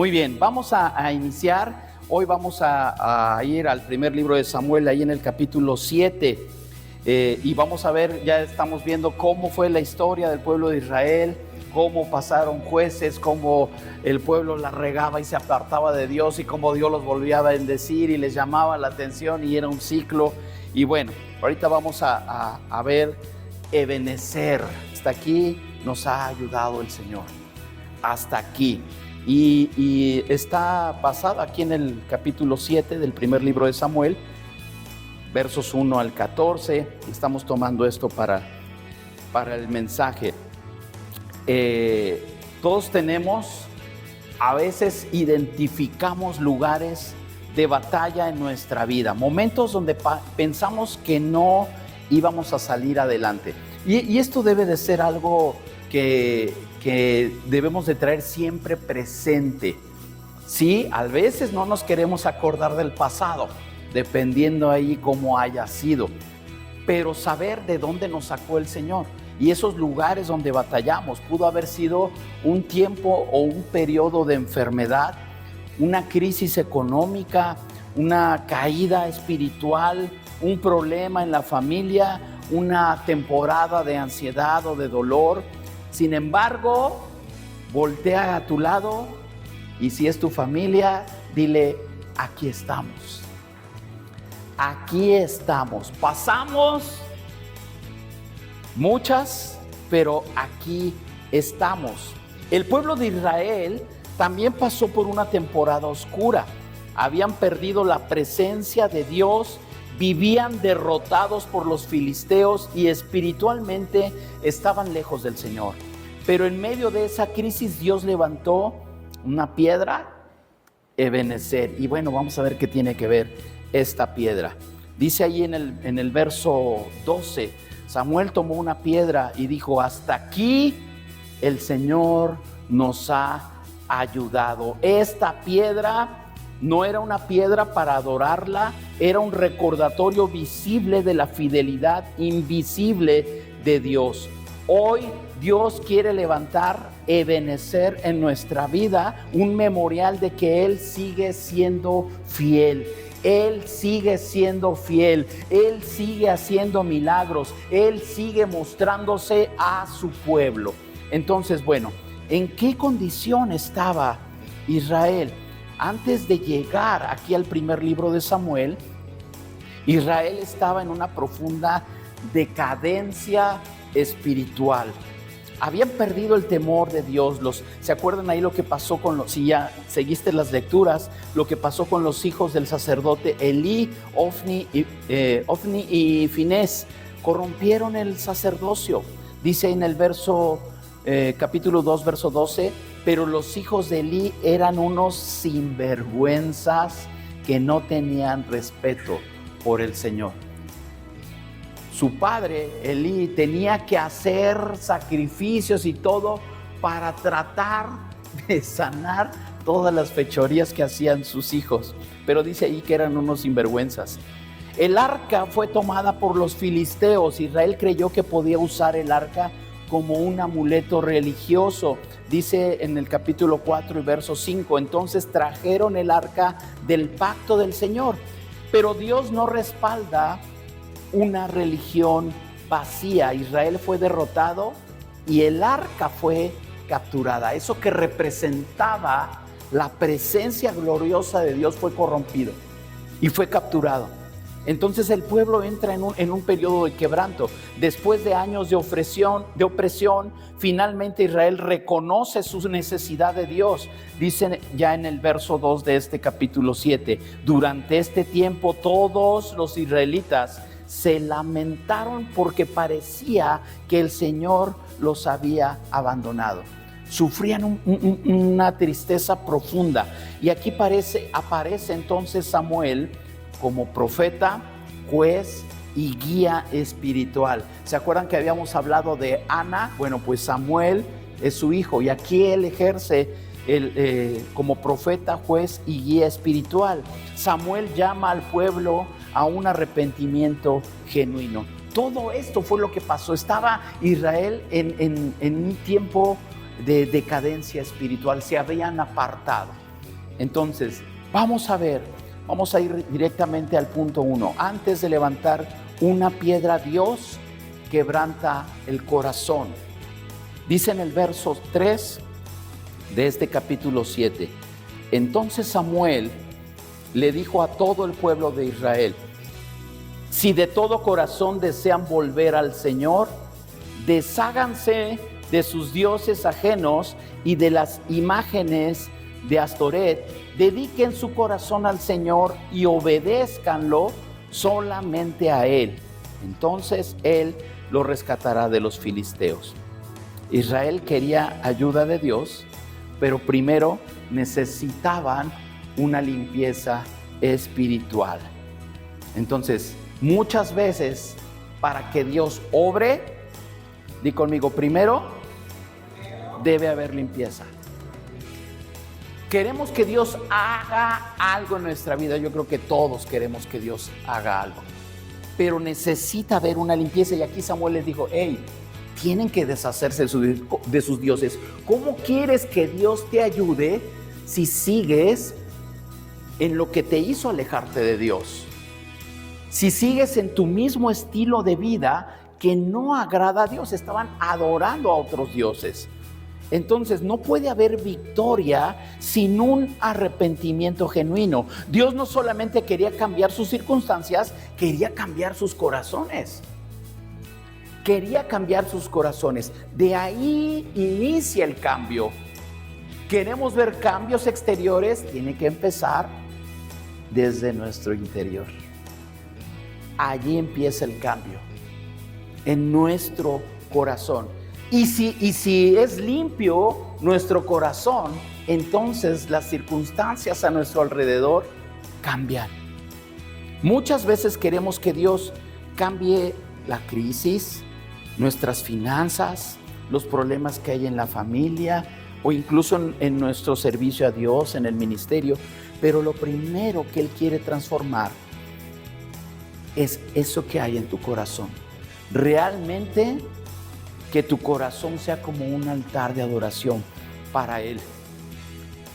Muy bien, vamos a iniciar. Hoy vamos a ir al primer libro de Samuel, ahí en el capítulo 7. Y vamos a ver, ya estamos viendo cómo fue la historia del pueblo de Israel, cómo pasaron jueces, cómo el pueblo la regaba y se apartaba de Dios y cómo Dios los volvía a bendecir y les llamaba la atención y era un ciclo. Y bueno, ahorita vamos a ver Ebenezer. Hasta aquí nos ha ayudado el Señor, hasta aquí. Y está basado aquí en el capítulo 7 del primer libro de Samuel, versos 1 al 14. Estamos tomando esto para el mensaje. Todos tenemos, a veces identificamos lugares de batalla en nuestra vida, momentos donde pensamos que no íbamos a salir adelante. Y esto debe de ser algo que debemos de traer siempre presente. Sí, a veces no nos queremos acordar del pasado, dependiendo ahí cómo haya sido, pero saber de dónde nos sacó el Señor. Y esos lugares donde batallamos, pudo haber sido un tiempo o un periodo de enfermedad, una crisis económica, una caída espiritual, un problema en la familia, una temporada de ansiedad o de dolor. Sin embargo, voltea a tu lado y si es tu familia, dile: aquí estamos. Aquí estamos. Pasamos muchas, pero aquí estamos. El pueblo de Israel también pasó por una temporada oscura. Habían perdido la presencia de Dios, vivían derrotados por los filisteos y espiritualmente estaban lejos del Señor. Pero en medio de esa crisis Dios levantó una piedra, Ebenezer. Y bueno, vamos a ver qué tiene que ver esta piedra. Dice ahí en el verso 12, Samuel tomó una piedra y dijo: hasta aquí el Señor nos ha ayudado. Esta piedra no era una piedra para adorarla, era un recordatorio visible de la fidelidad invisible de Dios. Hoy Dios quiere levantar Ebenezer en nuestra vida, un memorial de que Él sigue siendo fiel. Él sigue siendo fiel, Él sigue haciendo milagros, Él sigue mostrándose a su pueblo. Entonces, bueno, ¿en qué condición estaba Israel? Antes de llegar aquí al primer libro de Samuel, Israel estaba en una profunda decadencia espiritual. Habían perdido el temor de Dios. ¿Se acuerdan ahí lo que pasó si ya seguiste las lecturas, lo que pasó con los hijos del sacerdote Elí, Ofni y Finés? Corrompieron el sacerdocio. Dice en el capítulo 2, verso 12, pero los hijos de Elí eran unos sinvergüenzas que no tenían respeto por el Señor. Su padre, Elí, tenía que hacer sacrificios y todo para tratar de sanar todas las fechorías que hacían sus hijos. Pero dice ahí que eran unos sinvergüenzas. El arca fue tomada por los filisteos. Israel creyó que podía usar el arca como un amuleto religioso. Dice en el capítulo 4 y verso 5, entonces trajeron el arca del pacto del Señor. Pero Dios no respalda una religión vacía. Israel fue derrotado y el arca fue capturada. Eso que representaba la presencia gloriosa de Dios fue corrompido y fue capturado. Entonces el pueblo entra en un periodo de quebranto. Después de años de opresión, finalmente Israel reconoce su necesidad de Dice ya en el verso 2 de este capítulo 7, durante este tiempo todos los israelitas se lamentaron porque parecía que el Señor los había abandonado. Sufrían una tristeza profunda. Y aquí aparece entonces Samuel como profeta, juez y guía espiritual. ¿Se acuerdan que habíamos hablado de Ana? Bueno, pues Samuel es su hijo y aquí él ejerce como profeta, juez y guía espiritual. Samuel llama al pueblo a un arrepentimiento genuino. Todo esto fue lo que pasó. Estaba Israel en un tiempo de decadencia espiritual, se habían apartado. Entonces, vamos a ir directamente al punto 1. Antes de levantar una piedra, Dios quebranta el corazón. Dice en el verso 3 de este capítulo 7, entonces Samuel le dijo a todo el pueblo de Israel: si de todo corazón desean volver al Señor, desháganse de sus dioses ajenos y de las imágenes de Astoret, dediquen su corazón al Señor y obedézcanlo solamente a Él. Entonces Él lo rescatará de los filisteos. Israel quería ayuda de Dios, pero primero necesitaban una limpieza espiritual. Entonces, muchas veces, para que Dios obre, di conmigo, primero debe haber limpieza. Queremos que Dios haga algo en nuestra vida. Yo creo que todos queremos que Dios haga algo, pero necesita haber una limpieza. Y aquí Samuel les dijo: hey, tienen que deshacerse de sus dioses. ¿Cómo quieres que Dios te ayude si sigues en lo que te hizo alejarte de Dios? Si sigues en tu mismo estilo de vida que no agrada a Dios. Estaban adorando a otros dioses. Entonces no puede haber victoria sin un arrepentimiento genuino. Dios no solamente quería cambiar sus circunstancias, quería cambiar sus corazones. Quería cambiar sus corazones. De ahí inicia el cambio. Queremos ver cambios exteriores, tiene que empezar desde nuestro interior. Allí empieza el cambio, en nuestro corazón. Y si es limpio nuestro corazón, entonces las circunstancias a nuestro alrededor cambian. Muchas veces queremos que Dios cambie la crisis, nuestras finanzas, los problemas que hay en la familia o incluso en nuestro servicio a Dios, en el ministerio. Pero lo primero que Él quiere transformar es eso que hay en tu corazón. Realmente que tu corazón sea como un altar de adoración para Él.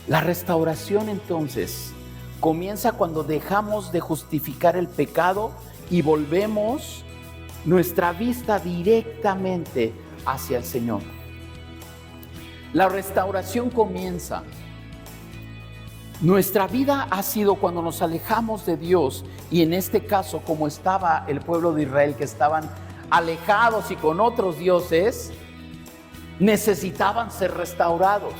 La restauración entonces comienza cuando dejamos de justificar el pecado y volvemos nuestra vista directamente hacia el Señor. La restauración comienza. Nuestra vida ha sido cuando nos alejamos de Dios, y en este caso, como estaba el pueblo de Israel, que estaban alejados y con otros dioses, necesitaban ser restaurados.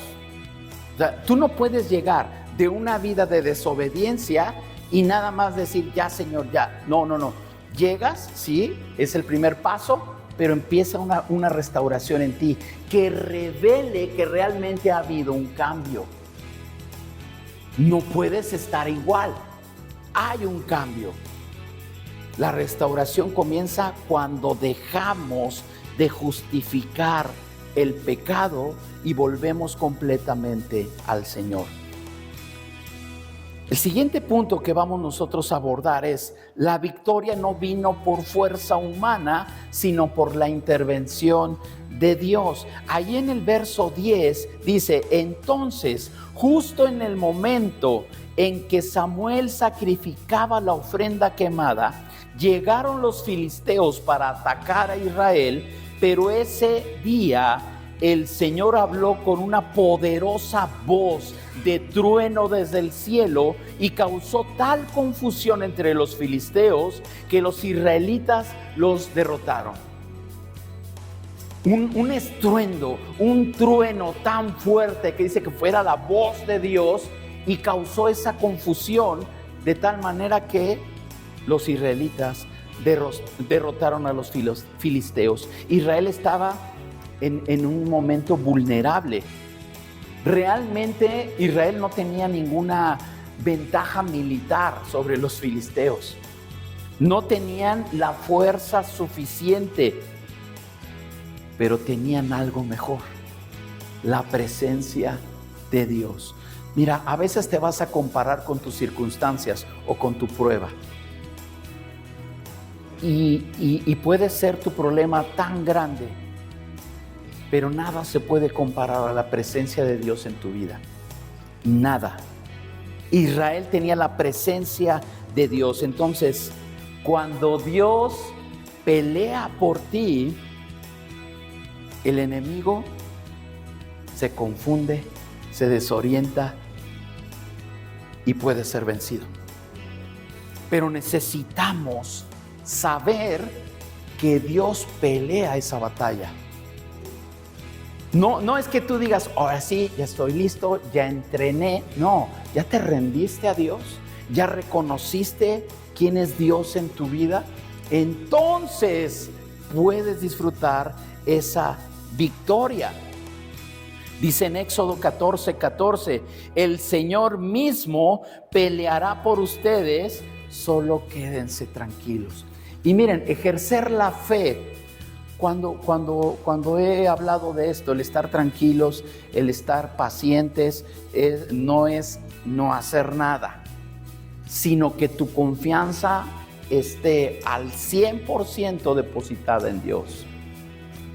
O sea, tú no puedes llegar de una vida de desobediencia y nada más decir: ya, Señor, ya. No. Llegas, sí, es el primer paso, pero empieza una restauración en ti que revele que realmente ha habido un cambio. No puedes estar igual. Hay un cambio. La restauración comienza cuando dejamos de justificar el pecado y volvemos completamente al Señor. El siguiente punto que vamos nosotros a abordar es: la victoria no vino por fuerza humana, sino por la intervención de Dios. Ahí en el verso 10 dice: entonces, justo en el momento en que Samuel sacrificaba la ofrenda quemada, llegaron los filisteos para atacar a Israel, pero ese día el Señor habló con una poderosa voz de trueno desde el cielo y causó tal confusión entre los filisteos que los israelitas los derrotaron. Un estruendo, un trueno tan fuerte que dice que fuera la voz de Dios, y causó esa confusión de tal manera que los israelitas derrotaron a los filisteos. Israel estaba en un momento vulnerable. Realmente Israel no tenía ninguna ventaja militar sobre los filisteos. No tenían la fuerza suficiente, pero tenían algo mejor: la presencia de Dios. Mira, a veces te vas a comparar con tus circunstancias o con tu prueba. Y puede ser tu problema tan grande, pero nada se puede comparar a la presencia de Dios en tu vida. Nada. Israel tenía la presencia de Dios. Entonces, cuando Dios pelea por ti, el enemigo se confunde, se desorienta y puede ser vencido. Pero necesitamos saber que Dios pelea esa batalla. No es que tú digas, ahora sí, ya estoy listo, ya entrené. No, ya te rendiste a Dios, ya reconociste quién es Dios en tu vida. Entonces puedes disfrutar esa victoria. Dice en Éxodo 14:14, el Señor mismo peleará por ustedes, solo quédense tranquilos. Y miren, ejercer la fe, cuando he hablado de esto, el estar tranquilos, el estar pacientes, no es no hacer nada, sino que tu confianza esté al 100% depositada en Dios.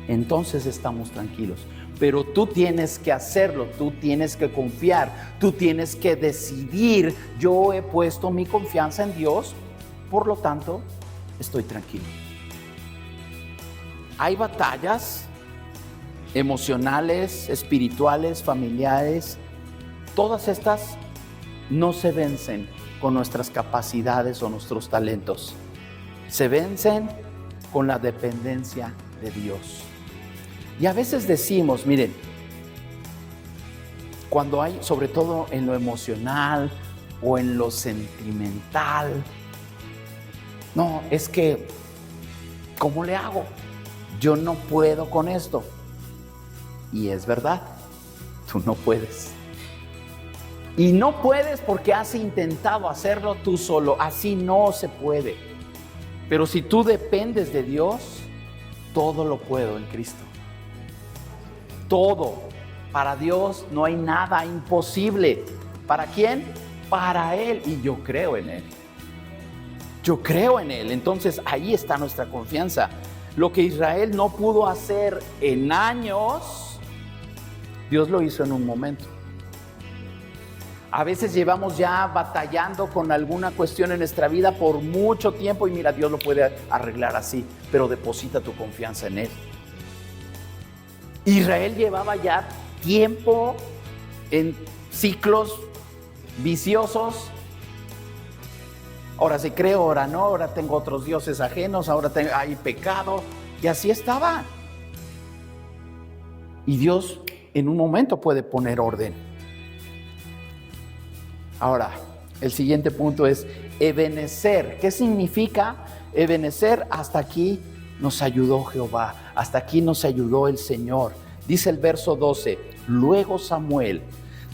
Entonces estamos tranquilos. Pero tú tienes que hacerlo, tú tienes que confiar, tú tienes que decidir, yo he puesto mi confianza en Dios, por lo tanto, estoy tranquilo. Hay batallas emocionales, espirituales, familiares, todas estas no se vencen con nuestras capacidades o nuestros talentos, se vencen con la dependencia de Dios. Y a veces decimos, miren, cuando hay, sobre todo en lo emocional o en lo sentimental, no, es que, ¿cómo le hago? Yo no puedo con esto. Y es verdad, tú no puedes. Y no puedes porque has intentado hacerlo tú solo, así no se puede. Pero si tú dependes de Dios, todo lo puedo en Cristo. Todo. Para Dios no hay nada imposible. ¿Para quién? Para Él. Y yo creo en Él. Yo creo en Él. Entonces ahí está nuestra confianza. Lo que Israel no pudo hacer en años, Dios lo hizo en un momento. A veces llevamos ya batallando con alguna cuestión en nuestra vida por mucho tiempo y mira, Dios lo puede arreglar así, pero deposita tu confianza en Él. Israel llevaba ya tiempo en ciclos viciosos. Ahora sí creo, ahora no, ahora tengo otros dioses ajenos, ahora hay pecado. Y así estaba. Y Dios en un momento puede poner orden. Ahora, el siguiente punto es ebenecer. ¿Qué significa ebenecer? Hasta aquí nos ayudó Jehová, hasta aquí nos ayudó el Señor. Dice el verso 12, luego Samuel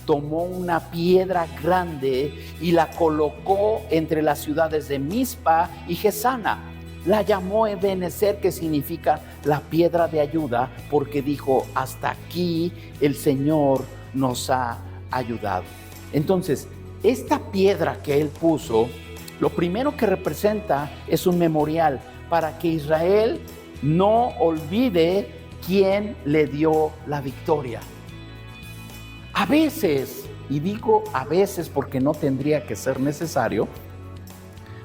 tomó una piedra grande y la colocó entre las ciudades de Mizpa y Gesana. La llamó Ebenezer, que significa la piedra de ayuda, porque dijo, hasta aquí el Señor nos ha ayudado. Entonces, esta piedra que él puso, lo primero que representa es un memorial para que Israel no olvide quién le dio la victoria. A veces, y digo a veces porque no tendría que ser necesario,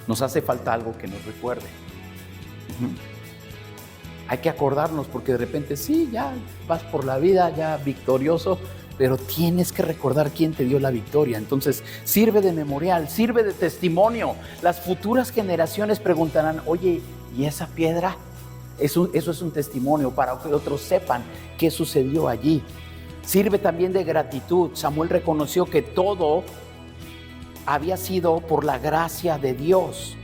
nos hace falta algo que nos recuerde. Hay que acordarnos porque de repente sí, ya vas por la vida ya victorioso, pero tienes que recordar quién te dio la victoria. Entonces sirve de memorial, sirve de testimonio. Las futuras generaciones preguntarán, oye, ¿y esa piedra? Eso es un testimonio para que otros sepan qué sucedió allí. Sirve también de gratitud. Samuel reconoció que todo había sido por la gracia de Dios.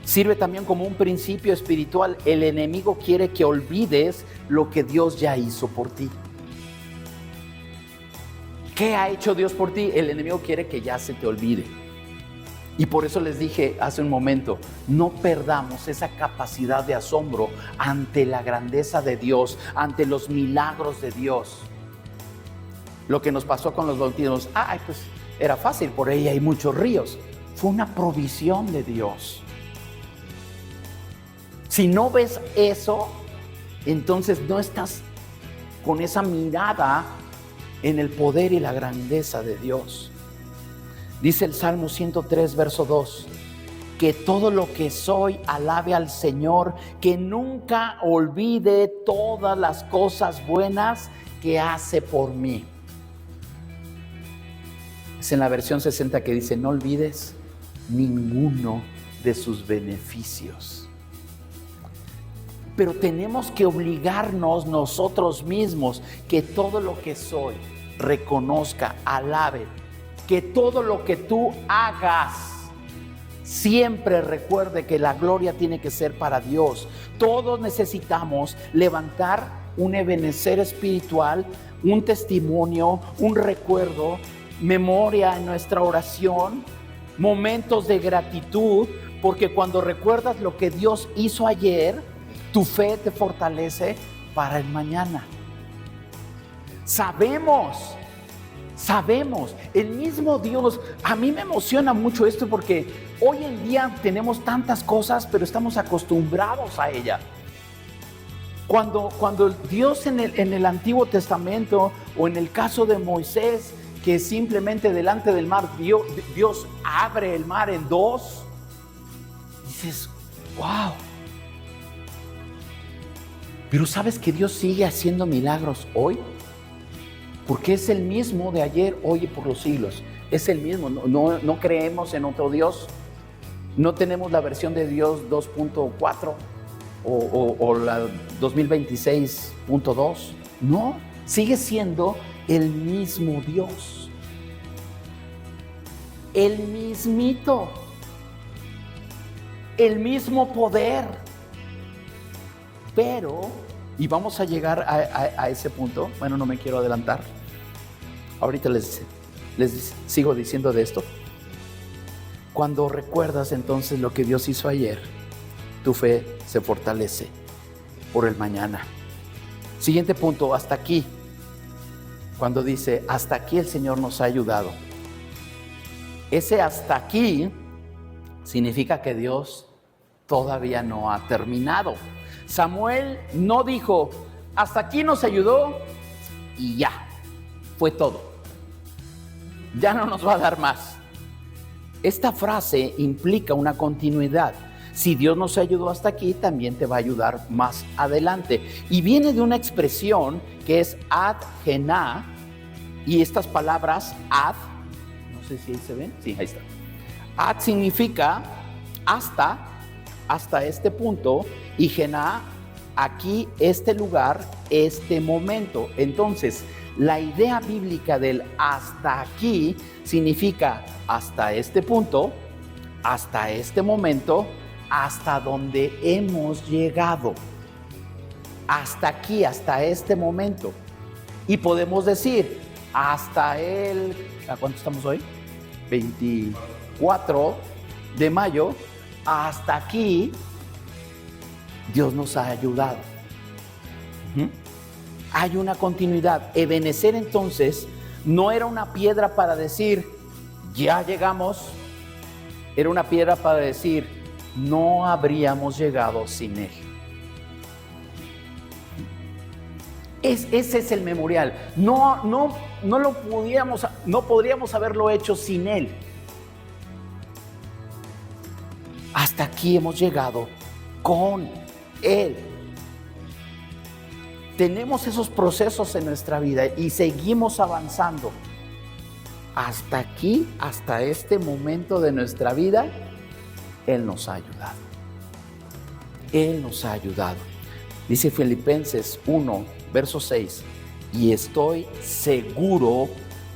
Sirve también como un principio espiritual. El enemigo quiere que olvides lo que Dios ya hizo por ti. ¿Qué ha hecho Dios por ti? El enemigo quiere que ya se te olvide. Y por eso les dije hace un momento, no perdamos esa capacidad de asombro ante la grandeza de Dios, ante los milagros de Dios. Lo que nos pasó con los bautismos, pues era fácil, por ahí hay muchos ríos. Fue una provisión de Dios. Si no ves eso, entonces no estás con esa mirada en el poder y la grandeza de Dios. Dice el Salmo 103, verso 2, que todo lo que soy alabe al Señor, que nunca olvide todas las cosas buenas que hace por mí. Es en la versión 60 que dice, no olvides ninguno de sus beneficios. Pero tenemos que obligarnos nosotros mismos que todo lo que soy reconozca, alabe, que todo lo que tú hagas siempre recuerde que la gloria tiene que ser para Dios. Todos necesitamos levantar un ebenecer espiritual, un testimonio, un recuerdo, memoria en nuestra oración, momentos de gratitud, porque cuando recuerdas lo que Dios hizo ayer, tu fe te fortalece para el mañana. Sabemos, el mismo Dios, a mí me emociona mucho esto porque hoy en día tenemos tantas cosas, pero estamos acostumbrados a ella. Cuando Dios en el Antiguo Testamento o en el caso de Moisés, que simplemente delante del mar Dios abre el mar en dos, dices, wow. Pero ¿sabes que Dios sigue haciendo milagros hoy? Porque es el mismo de ayer, hoy y por los siglos. Es el mismo, no creemos en otro Dios. No tenemos la versión de Dios 2.4 o la 2026.2. No, sigue siendo el mismo Dios. El mismito. El mismo poder. Pero, y vamos a llegar a ese punto, bueno, no me quiero adelantar. Ahorita les sigo diciendo de esto. Cuando recuerdas entonces lo que Dios hizo ayer, tu fe se fortalece por el mañana. Siguiente punto, hasta aquí. Cuando dice, hasta aquí el Señor nos ha ayudado. Ese hasta aquí significa que Dios todavía no ha terminado. Samuel no dijo, hasta aquí nos ayudó y ya, fue todo. Ya no nos va a dar más. Esta frase implica una continuidad. Si Dios nos ayudó hasta aquí, también te va a ayudar más adelante. Y viene de una expresión que es ad gená, y estas palabras ad, no sé si ahí se ven, sí, ahí está. Ad significa hasta este punto, y gená, aquí, este lugar, este momento. Entonces, la idea bíblica del hasta aquí significa hasta este punto, hasta este momento, hasta donde hemos llegado. Hasta aquí, hasta este momento. Y podemos decir, hasta ¿a cuánto estamos hoy? 24 de mayo, hasta aquí, Dios nos ha ayudado. Hay una continuidad. Ebenecer entonces no era una piedra para decir, ya llegamos. Era una piedra para decir, no habríamos llegado sin Él. Ese es el memorial. No podríamos haberlo hecho sin Él. Hasta aquí hemos llegado con Él. Tenemos esos procesos en nuestra vida y seguimos avanzando. Hasta aquí, hasta este momento de nuestra vida, Él nos ha ayudado. Él nos ha ayudado. Dice Filipenses 1, verso 6, y estoy seguro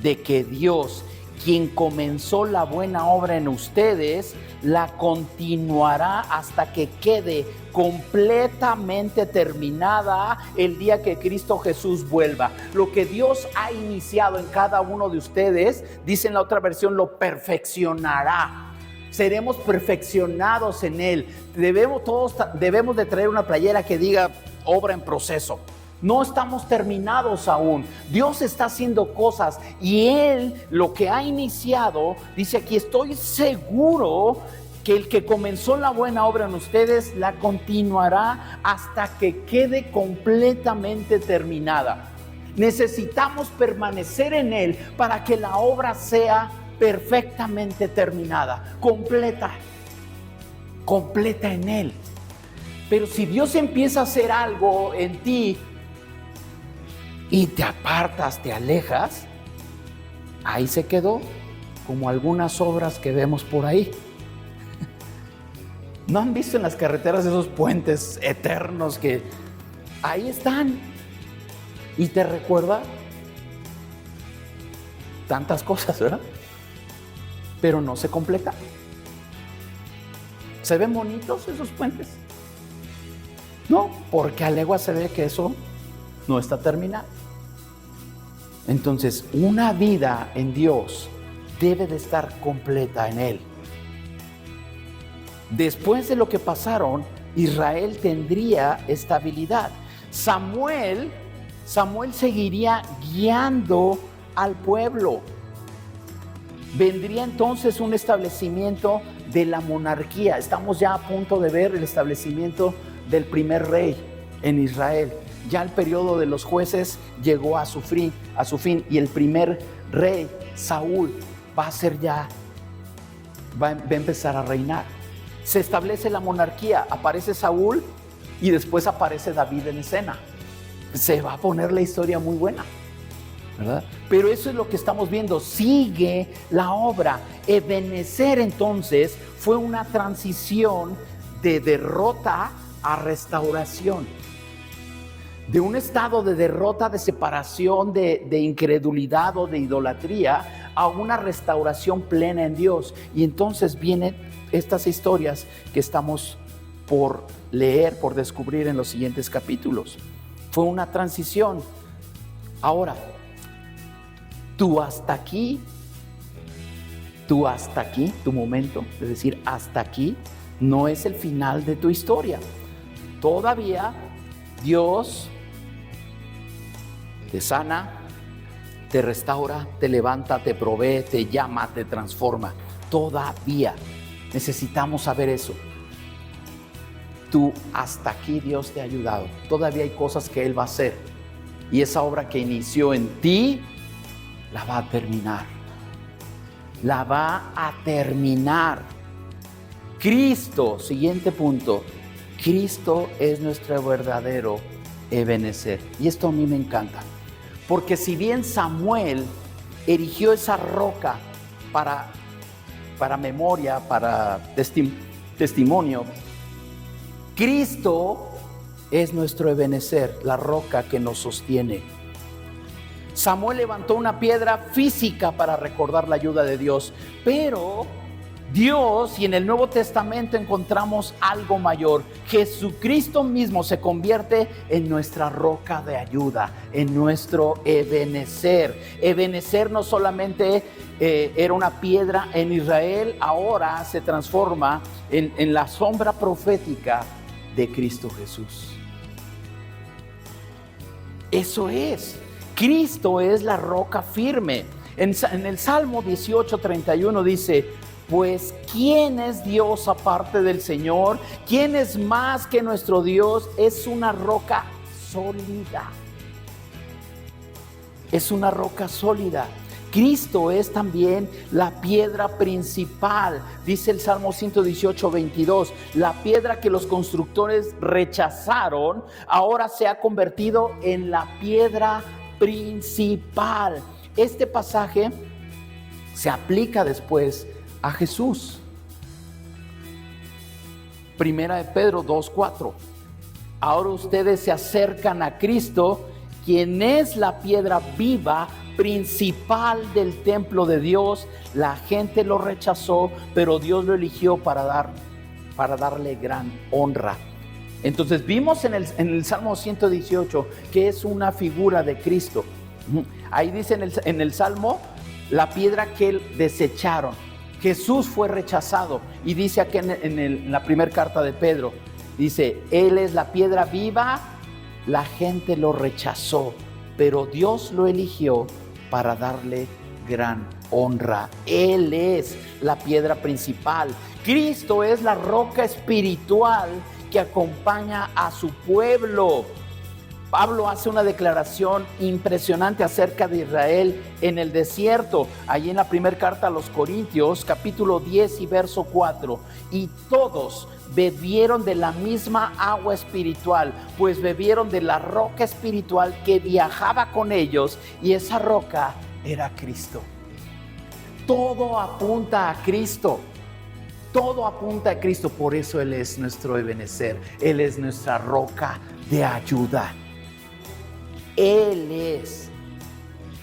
de que Dios, quien comenzó la buena obra en ustedes, la continuará hasta que quede completamente terminada el día que Cristo Jesús vuelva. Lo que Dios ha iniciado en cada uno de ustedes, dice en la otra versión, lo perfeccionará. Seremos perfeccionados en Él. Debemos de traer una playera que diga obra en proceso. No estamos terminados aún. Dios está haciendo cosas y Él lo que ha iniciado, dice aquí, estoy seguro que el que comenzó la buena obra en ustedes la continuará hasta que quede completamente terminada. Necesitamos permanecer en Él para que la obra sea perfectamente terminada, completa en Él. Pero si Dios empieza a hacer algo en ti y te apartas, te alejas, ahí se quedó, como algunas obras que vemos por ahí. ¿No han visto en las carreteras esos puentes eternos que ahí están? Y te recuerda tantas cosas, ¿verdad? Pero no se completa. ¿Se ven bonitos esos puentes? No, porque a legua se ve que eso no está terminado. Entonces, una vida en Dios debe de estar completa en Él. Después de lo que pasaron, Israel tendría estabilidad. Samuel seguiría guiando al pueblo. Vendría entonces un establecimiento de la monarquía. Estamos ya a punto de ver el establecimiento del primer rey en Israel. Ya el periodo de los jueces llegó a su fin y el primer rey, Saúl, va a empezar a reinar. Se establece la monarquía, aparece Saúl y después aparece David en escena. Se va a poner la historia muy buena, ¿verdad? Pero eso es lo que estamos viendo, sigue la obra. Ebenezer entonces fue una transición de derrota a restauración. De un estado de derrota, de separación, de incredulidad o de idolatría, a una restauración plena en Dios. Y entonces vienen estas historias que estamos por leer, por descubrir en los siguientes capítulos. Fue una transición. Ahora, tu momento, es decir, hasta aquí, no es el final de tu historia. Todavía Dios te sana, te restaura, te levanta, te provee, te llama, te transforma. Todavía necesitamos saber eso. Tú hasta aquí Dios te ha ayudado. Todavía hay cosas que Él va a hacer. Y esa obra que inició en ti, la va a terminar. La va a terminar. Cristo, siguiente punto. Cristo es nuestro verdadero Ebenezer. Y esto a mí me encanta. Porque si bien Samuel erigió esa roca para memoria, para testimonio, Cristo es nuestro Ebenezer, la roca que nos sostiene. Samuel levantó una piedra física para recordar la ayuda de Dios, pero Dios, y en el Nuevo Testamento encontramos algo mayor. Jesucristo mismo se convierte en nuestra roca de ayuda, en nuestro Ebenezer. Ebenezer no solamente era una piedra en Israel, ahora se transforma en la sombra profética de Cristo Jesús. Eso es. Cristo es la roca firme. En el Salmo 18:31 dice: pues ¿quién es Dios aparte del Señor? ¿Quién es más que nuestro Dios? Es una roca sólida. Es una roca sólida. Cristo es también la piedra principal. Dice el Salmo 118:22, la piedra que los constructores rechazaron, ahora se ha convertido en la piedra principal. Este pasaje se aplica después a Jesús. Primera de Pedro 2:4. Ahora ustedes se acercan a Cristo, quien es la piedra viva principal del templo de Dios. La gente lo rechazó, pero Dios lo eligió para darle gran honra. Entonces vimos en el Salmo 118 que es una figura de Cristo. Ahí dice en el Salmo, la piedra que desecharon. Jesús fue rechazado, y dice aquí en la primera carta de Pedro, dice: Él es la piedra viva, la gente lo rechazó, pero Dios lo eligió para darle gran honra. Él es la piedra principal. Cristo es la roca espiritual que acompaña a su pueblo. Pablo hace una declaración impresionante acerca de Israel en el desierto, allí en la primera carta a los Corintios, capítulo 10 y verso 4. Y todos bebieron de la misma agua espiritual, pues bebieron de la roca espiritual que viajaba con ellos, y esa roca era Cristo. Todo apunta a Cristo. Todo apunta a Cristo, por eso Él es nuestro Ebenezer, Él es nuestra roca de ayuda. Él es.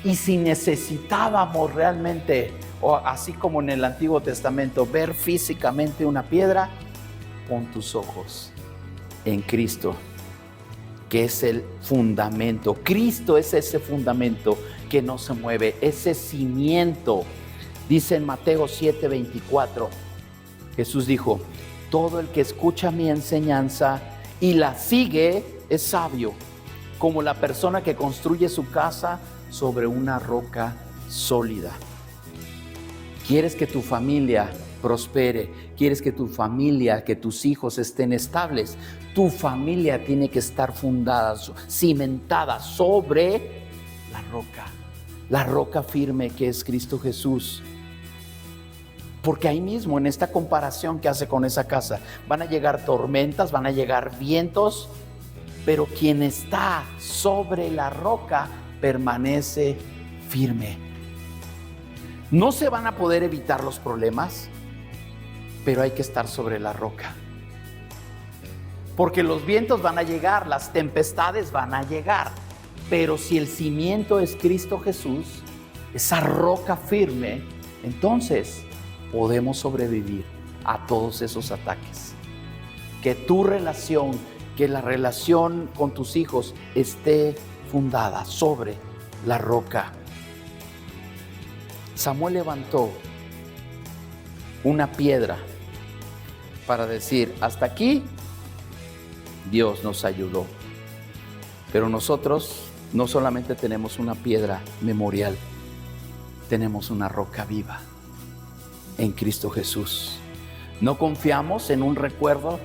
Y si necesitábamos realmente, o así como en el Antiguo Testamento, ver físicamente una piedra, pon tus ojos en Cristo, que es el fundamento. Cristo es ese fundamento que no se mueve, ese cimiento. Dice en Mateo 7:24, Jesús dijo: todo el que escucha mi enseñanza y la sigue es sabio, como la persona que construye su casa sobre una roca sólida. ¿Quieres que tu familia prospere? ¿Quieres que tu familia, que tus hijos estén estables? Tu familia tiene que estar fundada, cimentada sobre la roca firme que es Cristo Jesús. Porque ahí mismo, en esta comparación que hace con esa casa, van a llegar tormentas, van a llegar vientos, pero quien está sobre la roca permanece firme. No se van a poder evitar los problemas, pero hay que estar sobre la roca. Porque los vientos van a llegar, las tempestades van a llegar, pero si el cimiento es Cristo Jesús, esa roca firme, entonces podemos sobrevivir a todos esos ataques. Que tu relación, que la relación con tus hijos esté fundada sobre la roca. Samuel levantó una piedra para decir: hasta aquí Dios nos ayudó. Pero nosotros no solamente tenemos una piedra memorial, tenemos una roca viva en Cristo Jesús. No confiamos en un recuerdo,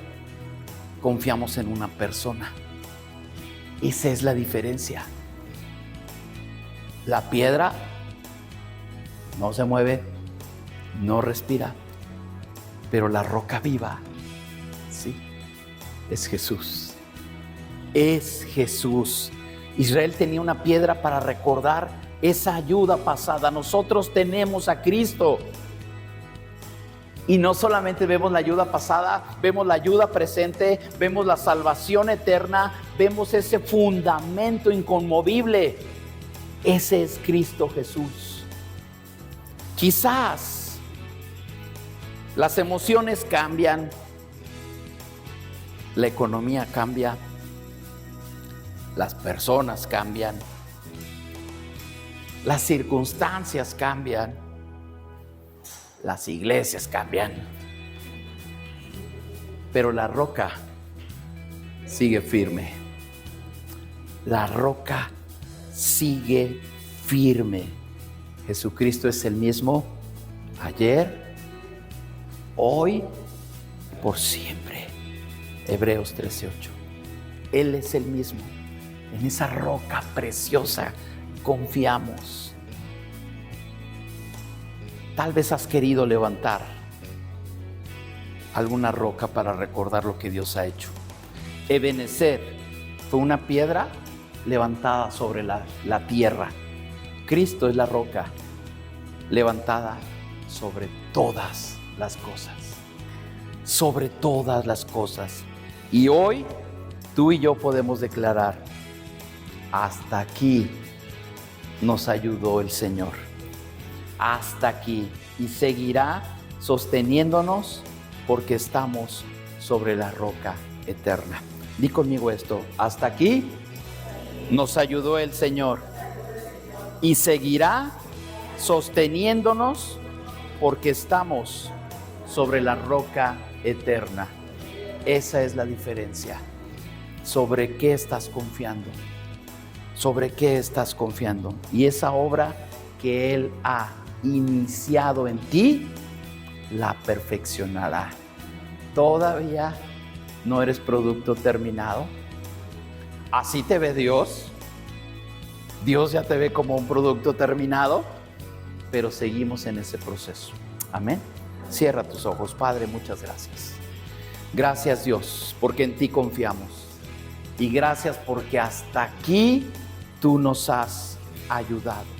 confiamos en una persona. Esa es la diferencia. La piedra no se mueve, no respira, pero la roca viva, sí, es Jesús. Es Jesús. Israel tenía una piedra para recordar esa ayuda pasada. Nosotros tenemos a Cristo. Y no solamente vemos la ayuda pasada, vemos la ayuda presente, vemos la salvación eterna, vemos ese fundamento inconmovible. Ese es Cristo Jesús. Quizás las emociones cambian, la economía cambia, las personas cambian, las circunstancias cambian, las iglesias cambian, pero la roca sigue firme. La roca sigue firme. Jesucristo es el mismo ayer, hoy, por siempre. Hebreos 13:8. Él es el mismo. En esa roca preciosa confiamos. Tal vez has querido levantar alguna roca para recordar lo que Dios ha hecho. Ebenezer fue una piedra levantada sobre la tierra. Cristo es la roca levantada sobre todas las cosas. Sobre todas las cosas. Y hoy tú y yo podemos declarar: hasta aquí nos ayudó el Señor. Hasta aquí, y seguirá sosteniéndonos porque estamos sobre la roca eterna. Di conmigo esto: hasta aquí nos ayudó el Señor y seguirá sosteniéndonos porque estamos sobre la roca eterna. Esa es la diferencia. ¿Sobre qué estás confiando? ¿Sobre qué estás confiando? Y esa obra que Él ha iniciado en ti, la perfeccionará. Todavía no eres producto terminado. Así te ve Dios. Dios ya te ve como un producto terminado, pero seguimos en ese proceso. Amén. Cierra tus ojos. Padre, muchas gracias. Gracias, Dios, porque en ti confiamos. Y gracias porque hasta aquí tú nos has ayudado.